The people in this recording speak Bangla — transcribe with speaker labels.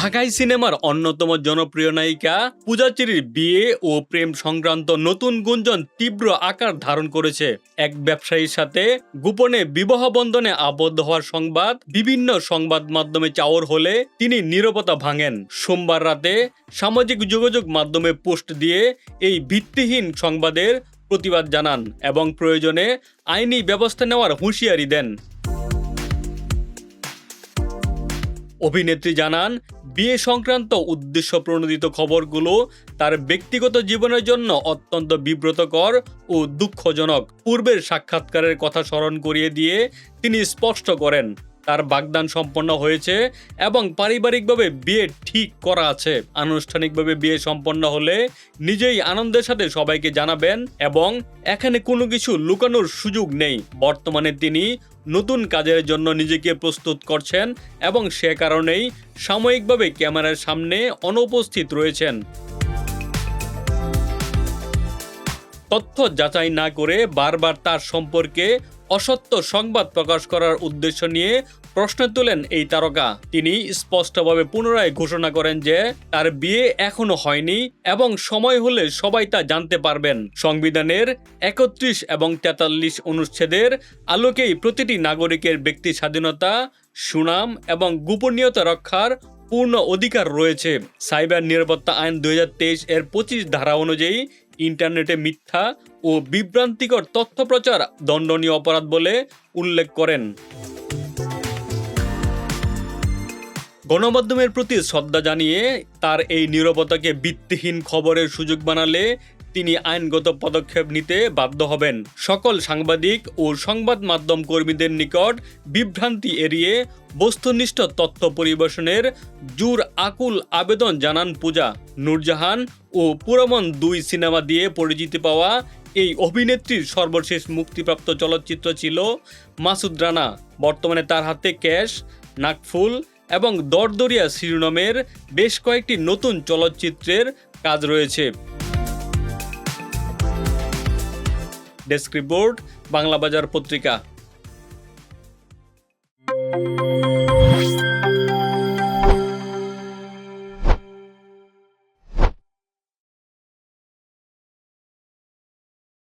Speaker 1: ঢাকাই সিনেমার অন্যতম জনপ্রিয় নায়িকা পূজা চেরির বিয়ে ও প্রেম সংক্রান্ত নতুন গুঞ্জন তীব্র আকার ধারণ করেছে। এক ব্যবসায়ীর সাথে গোপনে বিবাহ বন্ধনে আবদ্ধ হওয়ার সংবাদ বিভিন্ন সংবাদ মাধ্যমে চাওর হলে তিনি নীরবতা ভাঙেন। সোমবার রাতে সামাজিক যোগাযোগ মাধ্যমে পোস্ট দিয়ে এই ভিত্তিহীন সংবাদের প্রতিবাদ জানান এবং প্রয়োজনে আইনি ব্যবস্থা নেওয়ার হুঁশিয়ারি দেন। অভিনেত্রী জানান, বিয়ে সংক্রান্ত উদ্দেশ্য প্রণোদিত খবরগুলো তার ব্যক্তিগত জীবনের জন্য অত্যন্ত বিব্রতকর ও দুঃখজনক। পূর্বের সাক্ষাৎকারের কথা স্মরণ করিয়ে দিয়ে তিনি স্পষ্ট করেন, তার বাগদান সম্পন্ন হয়েছে এবং পারিবারিকভাবে বিয়ে ঠিক করা আছে। আনুষ্ঠানিকভাবে বিয়ে সম্পন্ন হলে নিজেই আনন্দের সাথে সবাইকে জানাবেন এবং এখানে কোনো কিছু লুকানোর সুযোগ নেই। বর্তমানে তিনি নতুন কাজের জন্য নিজেকে প্রস্তুত করছেন এবং সে কারণেই সাময়িকভাবে ক্যামেরার সামনে অনুপস্থিত রয়েছেন। তথ্য যাচাই না করে বারবার তার সম্পর্কে অসত্য সংবাদ প্রকাশ করার উদ্দেশ্য নিয়ে প্রশ্ন তোলেন এই তারকা। তিনি স্পষ্টভাবে পুনরায় ঘোষণা করেন যে তার বিয়ে এখনো হয়নি এবং সময় হলে সবাই তা জানতে পারবেন। সংবিধানের ৩১ এবং ৪৩ অনুচ্ছেদের আলোকেই প্রতিটি নাগরিকের ব্যক্তি স্বাধীনতা, সুনাম এবং গোপনীয়তা রক্ষার পূর্ণ অধিকার রয়েছে। সাইবার নিরাপত্তা আইন ২০২৩ এর ২৫ ধারা অনুযায়ী ইন্টারনেটে মিথ্যা ও বিভ্রান্তিকর তথ্য প্রচার দণ্ডনীয় অপরাধ বলে উল্লেখ করেন। গণমাধ্যমের প্রতি শ্রদ্ধা জানিয়ে তার এই নীরবতাকে ভিত্তিহীন খবরের সুযোগ বানালে তিনি আইনগত পদক্ষেপ নিতে বাধ্য হবেন। সকল সাংবাদিক ও সংবাদ মাধ্যম কর্মীদের নিকট বিভ্রান্তি এড়িয়ে বস্তুনিষ্ঠ তথ্য পরিবেশনের জোর আকুল আবেদন জানান পূজা। নূরজাহান ও পুরমন ২ সিনেমা দিয়ে পরিচিতি পাওয়া এই অভিনেত্রীর সর্বশেষ মুক্তিপ্রাপ্ত চলচ্চিত্র ছিল মাসুদ রানা। বর্তমানে তার হাতে ক্যাশ, নাকফুল এবং দরদরিয়া শিরোনামের বেশ কয়েকটি নতুন চলচ্চিত্রের কাজ রয়েছে। ডেস্ক রিপোর্ট, বাংলা বাজার পত্রিকা।